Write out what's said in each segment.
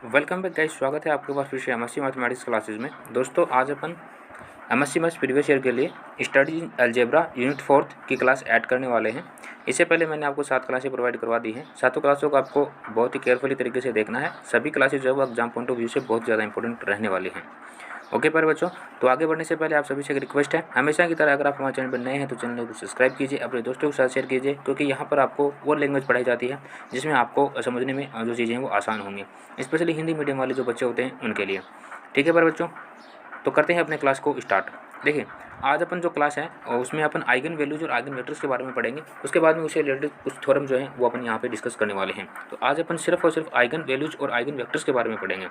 Welcome back guys, स्वागत है आपके पास फिर से एमएससी मैथमेटिक्स क्लासेस में। दोस्तों आज अपन एमएससी मैथ्स प्रीवियस ईयर के लिए स्टडी इन अलजेब्रा यूनिट 4 की क्लास ऐड करने वाले हैं। इससे पहले मैंने आपको 7 क्लासें प्रोवाइड करवा दी हैं। सातों क्लासों को आपको बहुत ही केयरफुली तरीके से देखना है। सभी क्लासेज जो है वो एग्जाम पॉइंट ऑफ व्यू से बहुत ज़्यादा इंपॉर्टेंट रहने वाली हैं। ओके पर बच्चों, तो आगे बढ़ने से पहले आप सभी से एक रिक्वेस्ट है, हमेशा की तरह अगर आप हमारे चैनल पर नए हैं तो चैनल को सब्सक्राइब कीजिए, अपने दोस्तों के साथ शेयर कीजिए, क्योंकि यहाँ पर आपको वो लैंग्वेज पढ़ाई जाती है जिसमें आपको समझने में जो चीज़ें हैं वो आसान होंगी, स्पेशली हिंदी मीडियम वाले जो बच्चे होते हैं उनके लिए। ठीक है पर बच्चों, तो करते हैं अपने क्लास को स्टार्ट। देखिए आज अपन जो क्लास है और उसमें अपन आइगन वैल्यूज और आइगन वेक्टर्स के बारे में पढ़ेंगे। उसके बाद में उससे रिलेटेड कुछ थ्योरम जो है वो अपन यहाँ पे डिस्कस करने वाले हैं। तो आज अपन सिर्फ और सिर्फ आइगन वैल्यूज और आइगन वेक्टर्स के बारे में पढ़ेंगे।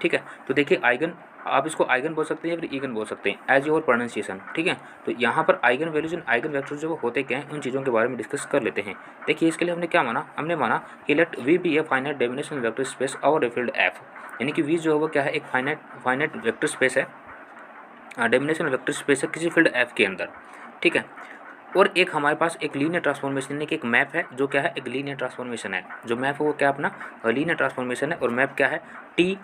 ठीक है, तो देखिए आइगन, आप इसको आइगन बोल सकते हैं या फिर ईगन बोल सकते हैं, एज योर प्रोनाउंसिएशन। ठीक है, तो यहाँ पर eigen values and eigen vectors जो होते क्या हैं उन चीज़ों के बारे में डिस्कस कर लेते हैं। देखिए इसके लिए हमने क्या माना, हमने माना कि let V be a finite dimensional vector space और ए फील्ड एफ, यानी कि वी जो है वो क्या है, एक फाइनाइट वेक्टर स्पेस है, डायमेंशनल वेक्टर स्पेस है किसी फील्ड एफ के अंदर। ठीक है, और एक हमारे पास एक लीनियर ट्रांसफॉर्मेशन यानी कि एक मैप है जो क्या है, एक लीनियर ट्रांसफॉर्मेशन है। जो मैप है वो क्या अपना लीनियर ट्रांसफॉर्मेशन है, और मैप क्या है, टी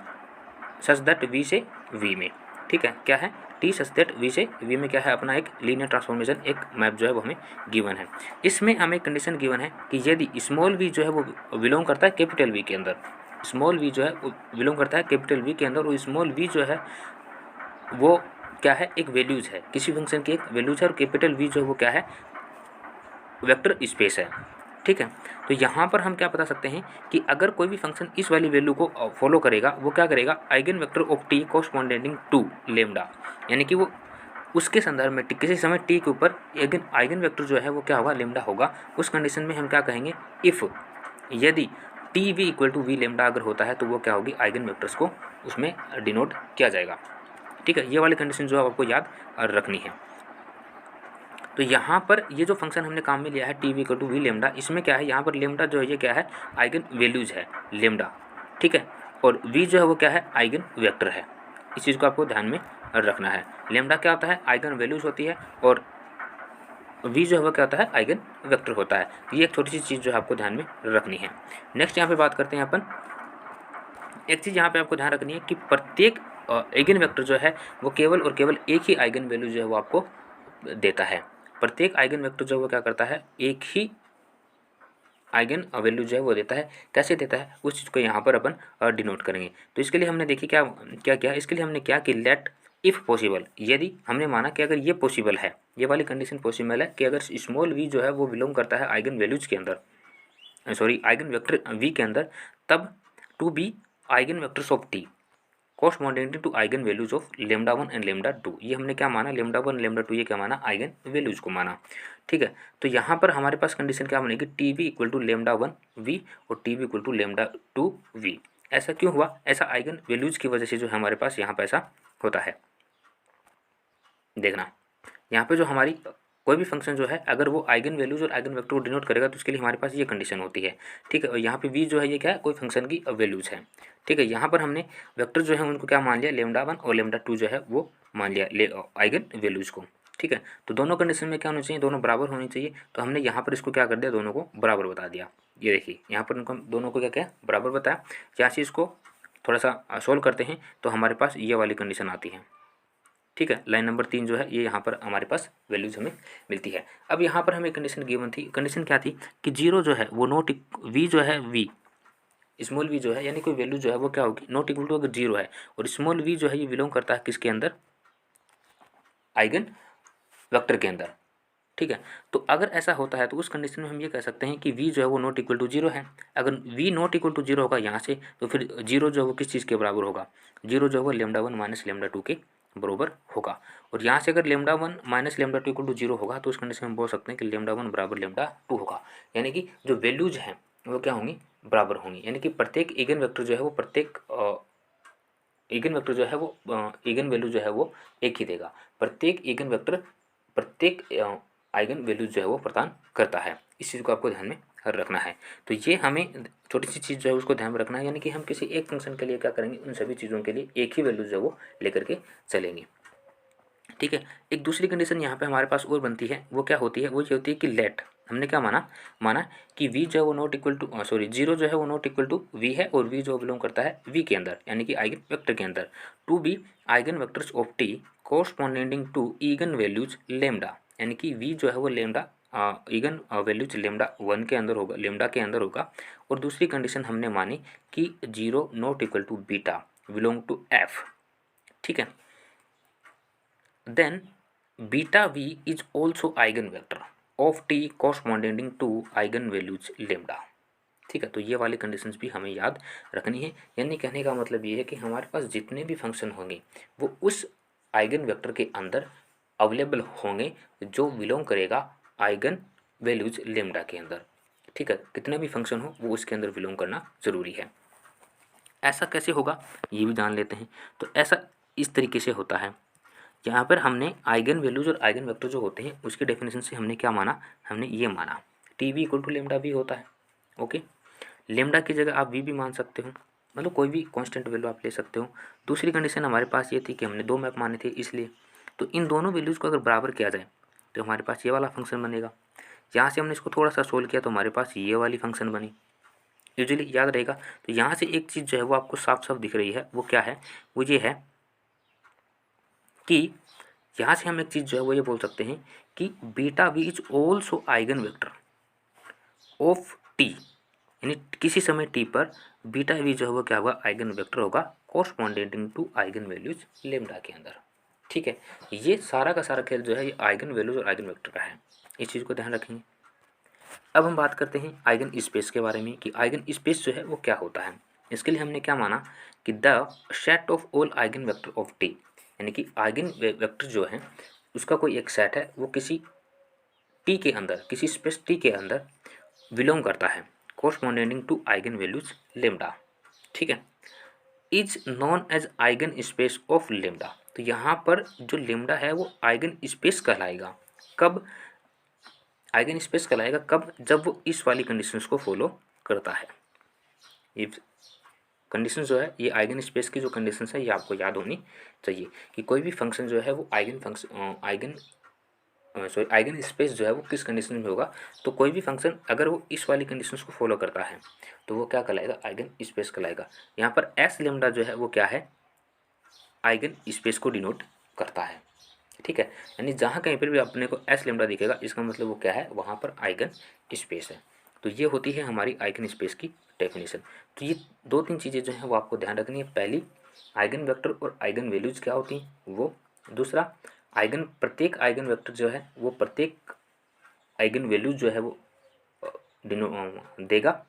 सच दैट वी से वी में। ठीक है, क्या है, टी सच दैट वी से वी में क्या है अपना एक लीनियर ट्रांसफॉर्मेशन, एक मैप जो है वो हमें गिवन है। इसमें हमें कंडीशन गिवन है कि यदि स्मॉल वी जो है वो बिलोंग करता है कैपिटल वी के अंदर, स्मॉल वी जो है वो बिलोंग करता है कैपिटल वी के अंदर, और स्मॉल वी जो है वो क्या है, एक वैल्यूज है, किसी फंक्शन की एक वैल्यूज है, और कैपिटल वी जो है वो क्या है, वेक्टर स्पेस है। ठीक है, तो यहाँ पर हम क्या बता सकते हैं कि अगर कोई भी फंक्शन इस वाली वैल्यू को फॉलो करेगा, वो क्या करेगा, eigen vector of T corresponding to lambda, यानी कि वो उसके संदर्भ में किसी समय टी के ऊपर आइगन वेक्टर जो है वो क्या होगा, लेमडा होगा। उस कंडीशन में हम क्या कहेंगे, इफ़ यदि T we equal to we lambda अगर होता है तो वो क्या होगी, आइगन वेक्टर्स को उसमें डिनोट किया जाएगा। ठीक है, ये वाली कंडीशन जो है आपको याद रखनी है। तो यहाँ पर ये जो फंक्शन हमने काम में लिया है T we equal to we lambda, इसमें क्या है, यहाँ पर लेमडा जो है ये क्या है, आइगन वैल्यूज है लेमडा। ठीक है, और वी जो है वो क्या है, आइगन वेक्टर है। इस चीज़ को आपको ध्यान में रखना है। लेमडा क्या होता है, आइगन वैल्यूज होती है, और वी जो है वो क्या होता है, आइगन वेक्टर होता है। ये एक छोटी सी चीज़ जो है आपको ध्यान में रखनी है। नेक्स्ट यहाँ पे बात करते हैं अपन, एक चीज़ यहाँ पे आपको ध्यान रखनी है कि प्रत्येक आइगन वेक्टर जो है वो केवल और केवल एक ही आइगन वैल्यू जो है वो आपको देता है। प्रत्येक आइगन वेक्टर जो है वो क्या करता है, एक ही आइगन वैल्यू जो है वो देता है। कैसे देता है उस चीज़ को यहाँ पर अपन डिनोट करेंगे। तो इसके लिए हमने देखिए क्या क्या किया, इसके लिए हमने क्या कि लेट इफ़ पॉसिबल, यदि हमने माना कि अगर ये पॉसिबल है, ये वाली कंडीशन पॉसिबल है कि अगर स्मॉल वी जो है वो बिलोंग करता है आइगन वैल्यूज के अंदर, सॉरी आइगन वेक्टर वी के अंदर, तब to be eigen vectors of T corresponding to eigen values of lambda 1 and lambda 2। ये हमने क्या माना, लेमडा 1 लेमडा 2 ये क्या माना, आइगन वैल्यूज को माना। ठीक है, तो यहाँ पर हमारे पास कंडीशन क्या बनेगी, T we equal to lambda 1 V और T we equal to lambda 2 V. ऐसा क्यों हुआ, ऐसा आइगन वैल्यूज की वजह से जो है हमारे पास यहाँ पर ऐसा होता है। देखना यहाँ पे जो हमारी कोई भी फंक्शन जो है अगर वो आइगन वैल्यूज और आइगन वेक्टर को डिनोट करेगा तो उसके लिए हमारे पास ये कंडीशन होती है। ठीक है, और यहाँ पे वी जो है ये क्या है, कोई फंक्शन की वैल्यूज है। ठीक है, यहाँ पर हमने वेक्टर जो है उनको क्या मान लिया, लेमडा 1 और लेमडा 2 जो है वो मान लिया आइगन वैल्यूज को। ठीक है, तो दोनों कंडीशन में क्या होना चाहिए, दोनों बराबर होनी चाहिए। तो हमने यहाँ पर इसको क्या कर दिया, दोनों को बराबर बता दिया। ये देखिए यहाँ पर उनको दोनों को क्या क्या बराबर बताया। यहाँ से इसको थोड़ा सा सोल्व करते हैं तो हमारे पास ये वाली कंडीशन आती है। ठीक है, लाइन नंबर 3 जो है ये यहाँ पर हमारे पास वैल्यूज हमें मिलती है। अब यहाँ पर हमें कंडीशन गिवन थी, कंडीशन क्या थी कि जीरो जो है वो नॉट, वी जो है वी स्मॉल वी जो है यानी कोई वैल्यू जो है वो क्या होगी, नॉट इक्वल टू अगर जीरो है, और स्मॉल वी जो है ये बिलोंग करता है किसके अंदर, आइगन वेक्टर के अंदर। ठीक है, तो अगर ऐसा होता है तो उस कंडीशन में हम ये कह सकते हैं कि v जो है वो नॉट इक्वल टू जीरो है। अगर v not equal to zero होगा यहाँ से, तो फिर जीरो जो है वो किस चीज़ के बराबर होगा, जीरो जो है वो लेमडा 1 माइनस लेमडा 2 के बराबर होगा। और यहाँ से अगर lambda 1 minus lambda 2 equal to zero होगा तो उस कंडीशन में हम बोल सकते हैं कि लेमडा 1 बराबर लेमडा 2 होगा। यानी कि जो वैल्यूज हैं वो क्या होंगी, बराबर होंगी। यानी कि प्रत्येक इगन वेक्टर जो है वो इगन वेक्टर जो है वो इगन वैल्यू जो है वो एक ही देगा। प्रत्येक इगन वेक्टर प्रत्येक आइगन वैल्यू जो है वो प्रदान करता है। इस चीज़ को आपको ध्यान में रखना है। तो ये हमें छोटी सी चीज़ जो है उसको ध्यान में रखना है, यानी कि हम किसी एक फंक्शन के लिए क्या करेंगे, उन सभी चीज़ों के लिए एक ही वैल्यू जो है वो लेकर के चलेंगे। ठीक है, एक दूसरी कंडीशन यहाँ पे हमारे पास और बनती है, वो क्या होती है, वो ये होती है कि लेट, हमने क्या माना कि v जो है वो नॉट इक्वल टू जीरो जो है वो नॉट इक्वल टू v है, और v जो बिलोंग करता है v के अंदर यानी कि आइगन वेक्टर के अंदर, to be eigen vectors of t corresponding to eigen values lambda, यानी कि v जो है वो लेमडा ईगन वैल्यूज लेमडा 1 के अंदर होगा, लेमडा के अंदर होगा। और दूसरी कंडीशन हमने मानी कि zero not equal to beta belong to f, ठीक है। Then beta v is also eigen vector of t corresponding to eigen values lambda, ठीक है। तो ये वाली कंडीशंस भी हमें याद रखनी है, यानी कहने का मतलब ये है कि हमारे पास जितने भी फंक्शन होंगे वो उस आइगन वेक्टर के अंदर अवेलेबल होंगे जो बिलोंग करेगा आइगन वैल्यूज लेमडा के अंदर, ठीक है। कितने भी फंक्शन हो वो उसके अंदर बिलोंग करना ज़रूरी है। ऐसा कैसे होगा ये भी जान लेते हैं। तो ऐसा इस तरीके से होता है, यहाँ पर हमने आइगन वैल्यूज और आइगन वेक्टर जो होते हैं उसके डेफिनेशन से हमने क्या माना, हमने ये माना T we equal to lambda v होता है, ओके। लेमडा की जगह आप वी भी मान सकते हो, मतलब कोई भी कांस्टेंट वैल्यू आप ले सकते हो। दूसरी कंडीशन हमारे पास ये थी कि हमने दो मैप माने थे, इसलिए तो इन दोनों वैल्यूज़ को अगर बराबर किया जाए तो हमारे पास ये वाला फंक्शन बनेगा। यहाँ से हमने इसको थोड़ा सा सोल्व किया तो हमारे पास ये वाली फंक्शन बनी, यूजुअली याद रहेगा। तो यहाँ से एक चीज़ जो है वो आपको साफ साफ दिख रही है, वो क्या है, वो ये है कि यहाँ से हम एक चीज़ जो है वो ये बोल सकते हैं कि beta V is also eigen vector of T, यानी किसी समय टी पर बीटा वी जो है वो क्या होगा, आइगन वेक्टर होगा corresponding to eigen values lambda के अंदर, ठीक है। ये सारा का सारा खेल जो है ये आइगन वैल्यूज और आइगन वेक्टर का है, इस चीज़ को ध्यान रखेंगे। अब हम बात करते हैं आइगन स्पेस के बारे में कि आइगन स्पेस जो है वो क्या होता है। इसके लिए हमने क्या माना कि the set of all eigen vector of T, यानी कि आइगन वेक्टर जो है उसका कोई एक सेट है वो किसी टी के अंदर, किसी स्पेस टी के अंदर बिलोंग करता है corresponding to eigen values lambda, ठीक है, is known as eigen space of lambda. तो यहाँ पर जो लेमडा है वो आइगन स्पेस कहलाएगा, कब आइगन स्पेस कहलाएगा, कब, जब वो इस वाली कंडीशंस को फॉलो करता है। ये कंडीशन जो है ये आइगन स्पेस की जो कंडीशंस है ये आपको याद होनी चाहिए कि कोई भी फंक्शन जो है वो आइगन स्पेस जो है वो किस कंडीशन में होगा। तो कोई भी फंक्शन अगर वो इस वाली कंडीशंस को फॉलो करता है तो वो क्या कहलाएगा, आइगन स्पेस कहलाएगा। यहाँ पर एस लेमडा जो है वो क्या है, आइगन स्पेस को डिनोट करता है, ठीक है। यानी जहाँ कहीं पर भी अपने को एस लेमडा दिखेगा इसका मतलब वो क्या है, वहाँ पर आइगन स्पेस है। तो ये होती है हमारी आइगन स्पेस की डेफिनेशन। तो ये दो तीन चीज़ें जो हैं वो आपको ध्यान रखनी है। पहली, आइगन वेक्टर और आइगन वैल्यूज क्या होती हैं वो। दूसरा, प्रत्येक आइगन वेक्टर जो है वो प्रत्येक आइगन वैल्यूज जो है वो देगा।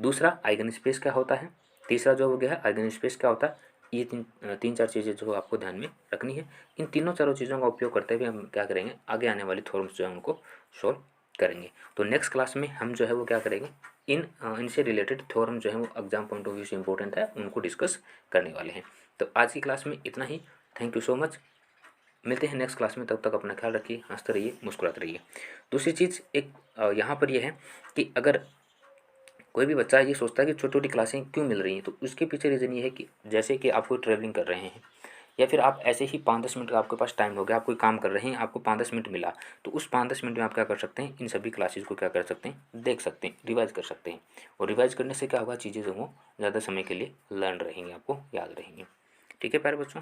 दूसरा, आइगन स्पेस क्या होता है। तीसरा जो हो गया है आइगन स्पेस क्या होता है। ये तीन चार चीज़ें जो आपको ध्यान में रखनी है। इन तीनों चारों चीज़ों का उपयोग करते हुए हम क्या करेंगे, आगे आने वाली थ्योरम्स जो है उनको सॉल्व करेंगे। तो नेक्स्ट क्लास में हम जो है वो क्या करेंगे, इनसे रिलेटेड थ्योरम जो है वो एग्जाम पॉइंट ऑफ व्यू से इंपॉर्टेंट है उनको डिस्कस करने वाले हैं। तो आज की क्लास में इतना ही। Thank you so much. मिलते हैं नेक्स्ट क्लास में, तब तक अपना ख्याल रखिए, हंसते रहिए, मुस्कुराते रहिए। दूसरी चीज़ एक यहाँ पर यह है कि अगर कोई भी बच्चा ये सोचता है कि छोटी छोटी क्लासें क्यों मिल रही हैं, तो उसके पीछे रीज़न ये है कि जैसे कि आप कोई ट्रैवलिंग कर रहे हैं या फिर आप ऐसे ही 5-10 मिनट का आपके पास टाइम हो गया, आप कोई काम कर रहे हैं, आपको 5-10 मिनट मिला, तो उस 5-10 मिनट में आप क्या कर सकते हैं, इन सभी क्लासेज को क्या कर सकते हैं, देख सकते हैं, रिवाइज कर सकते हैं। और रिवाइज करने से क्या होगा, चीज़ें जो वो ज़्यादा समय के लिए लर्न रहेंगी, आपको याद रहेंगी। ठीक है प्यारे बच्चों।